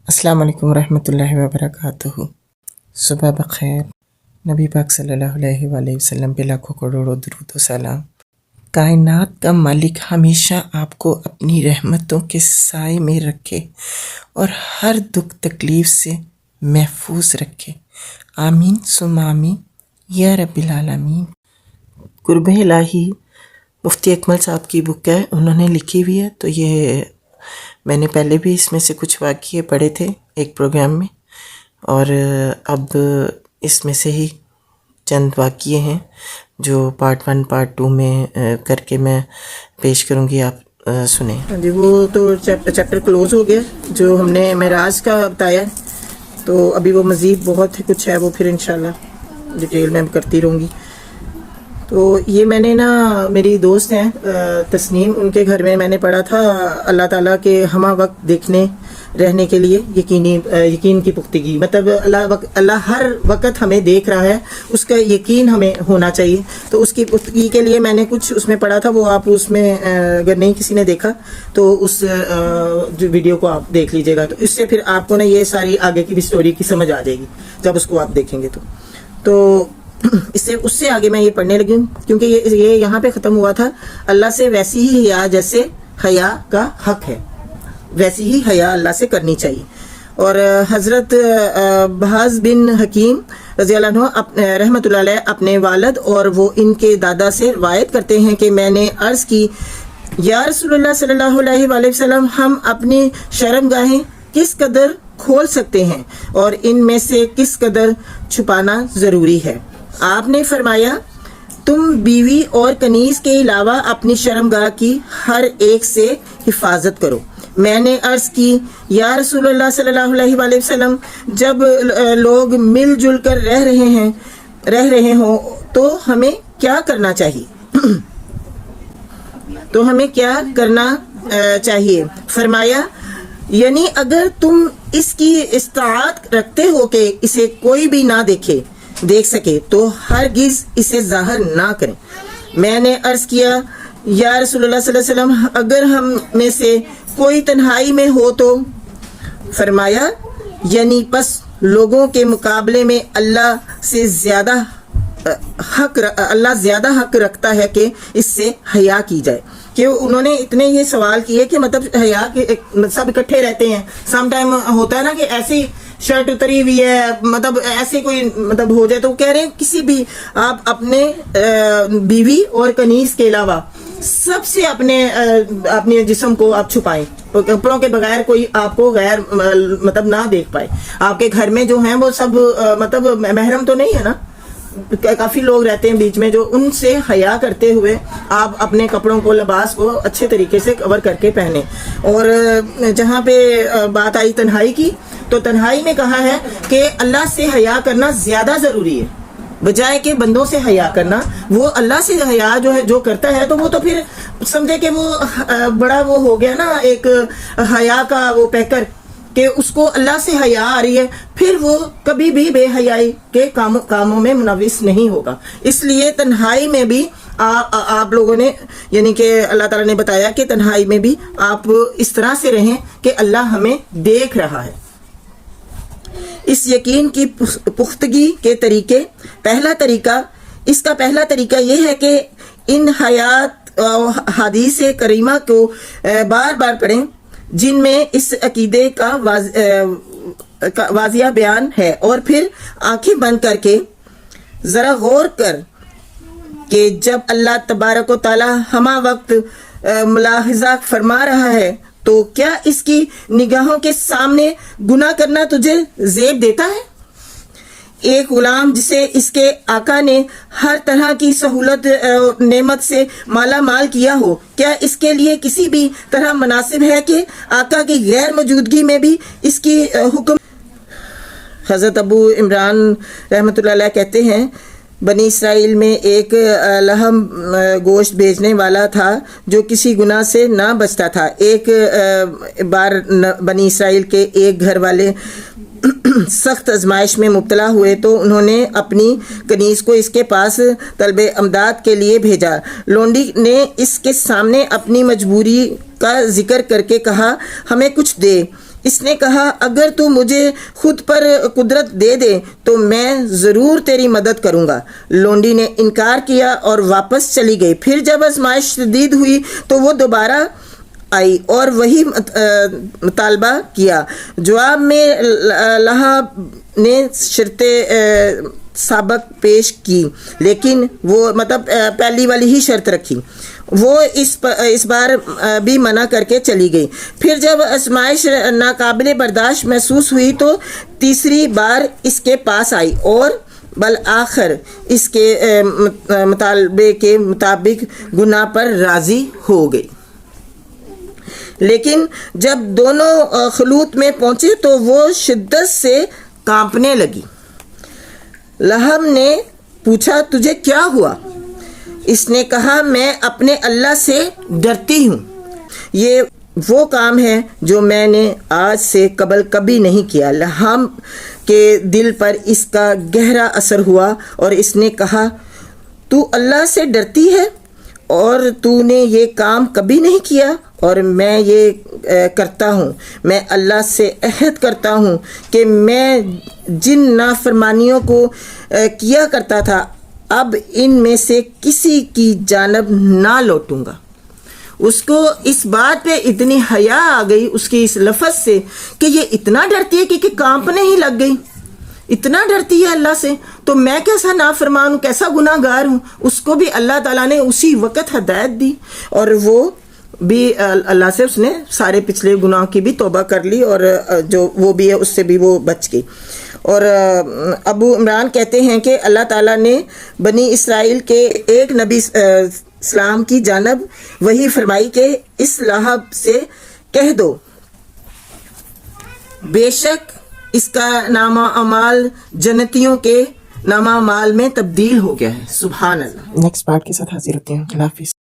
السلام علیکم ورحمۃ اللہ وبرکاتہ۔ صبح بخیر۔ نبی پاک صلی اللہ علیہ وآلہ وسلم پہ لاکھوں کروڑوں درود و سلام۔ کائنات کا مالک ہمیشہ آپ کو اپنی رحمتوں کے سائے میں رکھے اور ہر دکھ تکلیف سے محفوظ رکھے، آمین ثم آمین یا رب العالمین۔ قرب الہی مفتی اکمل صاحب کی بک ہے، انہوں نے لکھی ہوئی ہے، تو یہ میں نے پہلے بھی اس میں سے کچھ واقعے پڑھے تھے ایک پروگرام میں، اور اب اس میں سے ہی چند واقعے ہیں جو پارٹ 1 پارٹ 2 میں کر کے میں پیش کروں گی، آپ سنیں۔ جی وہ تو چیپٹر کلوز ہو گیا جو ہم نے معراج کا بتایا، تو ابھی وہ مزید بہت کچھ ہے، وہ پھر انشاءاللہ ڈیٹیل میں کرتی رہوں گی۔ تو یہ میں نے میری دوست ہیں تسنیم، ان کے گھر میں نے پڑھا تھا اللہ تعالیٰ کے ہمہ وقت دیکھنے رہنے کے لیے یقین کی پختگی، مطلب اللہ ہر وقت ہمیں دیکھ رہا ہے، اس کا یقین ہمیں ہونا چاہیے۔ تو اس کی پختگی کے لیے میں نے کچھ اس میں پڑھا تھا، وہ آپ اس میں اگر نہیں کسی نے دیکھا تو اس ویڈیو کو آپ دیکھ لیجئے گا، تو اس سے پھر آپ کو یہ ساری آگے کی بھی سٹوری کی سمجھ آ جائے گی جب اس کو آپ دیکھیں گے۔ تو اس سے آگے میں یہ پڑھنے لگی ہوں، کیونکہ یہ یہاں پہ ختم ہوا تھا، اللہ سے ویسی ہی حیا جیسے حیا کا حق ہے، ویسی ہی حیا اللہ سے کرنی چاہیے۔ اور حضرت بحاز بن حکیم رضی اللہ عنہ رحمۃ اللہ علیہ اپنے والد اور وہ ان کے دادا سے روایت کرتے ہیں کہ میں نے عرض کی، یا رسول اللہ صلی اللہ علیہ وآلہ وسلم، ہم اپنی شرم گاہیں کس قدر کھول سکتے ہیں اور ان میں سے کس قدر چھپانا ضروری ہے؟ آپ نے فرمایا، تم بیوی اور کنیز کے علاوہ اپنی شرمگاہ کی ہر ایک سے حفاظت کرو۔ میں نے عرض کی، یا رسول اللہ صلی اللہ علیہ وآلہ وسلم، جب لوگ مل جل کر رہ رہے ہوں تو ہمیں کیا کرنا چاہیے؟ فرمایا، یعنی اگر تم اس کی استطاعت رکھتے ہو کہ اسے کوئی بھی نہ دیکھ سکے تو ہرگز اسے ظاہر نہ کریں۔ میں نے عرض کیا، یا رسول اللہ صلی اللہ علیہ وسلم، اگر ہم میں سے کوئی تنہائی میں ہو تو؟ فرمایا، یعنی پس لوگوں کے مقابلے میں اللہ زیادہ حق رکھتا ہے کہ اس سے حیا کی جائے۔ کہ انہوں نے اتنے یہ سوال کیے کہ مطلب حیا کے سب اکٹھے رہتے ہیں، سم ٹائم ہوتا ہے نا کہ ایسی شرٹ اتری ہوئی ہے، مطلب ایسے کوئی مطلب ہو جائے، تو کہہ رہے ہیں کسی بھی آپ اپنے بیوی اور کنیز کے علاوہ سب سے اپنے جسم کو آپ چھپائیں، کپڑوں کے بغیر کوئی آپ کو غیر مطلب نہ دیکھ پائے۔ آپ کے گھر میں جو ہیں وہ سب مطلب محرم تو نہیں ہے نا، کافی لوگ رہتے ہیں بیچ میں، جو ان سے حیا کرتے ہوئے آپ اپنے کپڑوں کو، لباس کو اچھے طریقے سے کور کر کے پہنے۔ اور جہاں پہ بات آئی تنہائی کی، تو تنہائی میں کہا ہے کہ اللہ سے حیا کرنا زیادہ ضروری ہے بجائے کہ بندوں سے حیا کرنا۔ وہ اللہ سے حیا جو کرتا ہے، تو وہ تو پھر سمجھے کہ وہ بڑا وہ ہو گیا نا، ایک حیا کا وہ پیکر، کہ اس کو اللہ سے حیا آ رہی ہے، پھر وہ کبھی بھی بے حیائی کے کاموں میں ملوث نہیں ہوگا۔ اس لیے تنہائی میں بھی آپ لوگوں نے، یعنی کہ اللہ تعالیٰ نے بتایا کہ تنہائی میں بھی آپ اس طرح سے رہیں کہ اللہ ہمیں دیکھ رہا ہے۔ اس یقین کی پختگی کے طریقے، اس کا پہلا طریقہ یہ ہے کہ ان حدیث کریمہ کو بار بار پڑھیں جن میں اس عقیدے کا واضح بیان ہے، اور پھر آنکھیں بند کر کے ذرا غور کر کہ جب اللہ تبارک و تعالی ہمہ وقت ملاحظہ فرما رہا ہے تو کیا اس کی نگاہوں کے سامنے گناہ کرنا تجھے زیب دیتا ہے؟ ایک غلام جسے اس کے آقا نے ہر طرح کی سہولت نعمت سے مالا مال کیا ہو، کیا اس کے لیے کسی بھی طرح مناسب ہے کہ آقا کی غیر موجودگی میں بھی اس کی حکم؟ حضرت ابو عمران رحمۃ اللہ علیہ کہتے ہیں، بنی اسرائیل میں ایک لحم گوشت بیچنے والا تھا جو کسی گناہ سے نہ بچتا تھا۔ ایک بار بنی اسرائیل کے ایک گھر والے سخت آزمائش میں مبتلا ہوئے تو انہوں نے اپنی کنیز کو اس کے پاس طلب امداد کے لیے بھیجا۔ لونڈی نے اس کے سامنے اپنی مجبوری کا ذکر کر کے کہا، ہمیں کچھ دے۔ اس نے کہا اگر تو مجھے خود پر قدرت دے دے تو میں ضرور تیری مدد کروں گا۔ لونڈی نے انکار کیا اور واپس چلی گئی۔ پھر جب آزمائش شدید ہوئی تو وہ دوبارہ آئی اور وہی مطالبہ کیا۔ جواب میں لہب نے شرط سابق پیش کی، لیکن وہ پہلی والی ہی شرط رکھی۔ وہ اس بار بھی منع کر کے چلی گئی۔ پھر جب آزمائش ناقابل برداشت محسوس ہوئی تو تیسری بار اس کے پاس آئی اور بالآخر اس کے مطالبے کے مطابق گناہ پر راضی ہو گئی۔ لیکن جب دونوں خلوت میں پہنچے تو وہ شدت سے کانپنے لگی۔ لہب نے پوچھا تجھے کیا ہوا؟ اس نے کہا میں اپنے اللہ سے ڈرتی ہوں۔ یہ وہ کام ہے جو میں نے آج سے قبل کبھی نہیں کیا۔ لہب کے دل پر اس کا گہرا اثر ہوا اور اس نے کہا تو اللہ سے ڈرتی ہے اور تو نے یہ کام کبھی نہیں کیا اور میں یہ کرتا ہوں۔ میں اللہ سے عہد کرتا ہوں کہ میں جن نافرمانیوں کو کیا کرتا تھا اب ان میں سے کسی کی جانب نہ لوٹوں گا۔ اس کو اس بات پہ اتنی حیا آ گئی اس کے اس لفظ سے کہ یہ اتنا ڈرتی ہے کہ کانپنے ہی لگ گئی، اتنا ڈرتی ہے اللہ سے، تو میں کیسا نافرمان ہوں، کیسا گناہ گار ہوں۔ اس کو بھی اللہ تعالیٰ نے اسی وقت ہدایت دی اور وہ بھی اللہ سے اس نے سارے پچھلے گناہ کی بھی توبہ کر لی اور جو وہ بھی ہے اس سے بھی وہ بچ گئی۔ اور ابو عمران کہتے ہیں کہ اللہ تعالیٰ نے بنی اسرائیل کے ایک نبی اسلام کی جانب وہی فرمائی کہ اس لہب سے کہہ دو بے شک اس کا نامہ اعمال جنتیوں کے نامہ اعمال میں تبدیل ہو گیا ہے۔ سبحان اللہ۔ نیکسٹ پارٹ کے ساتھ حاضر ہوتے ہیں۔ اللہ حافظ۔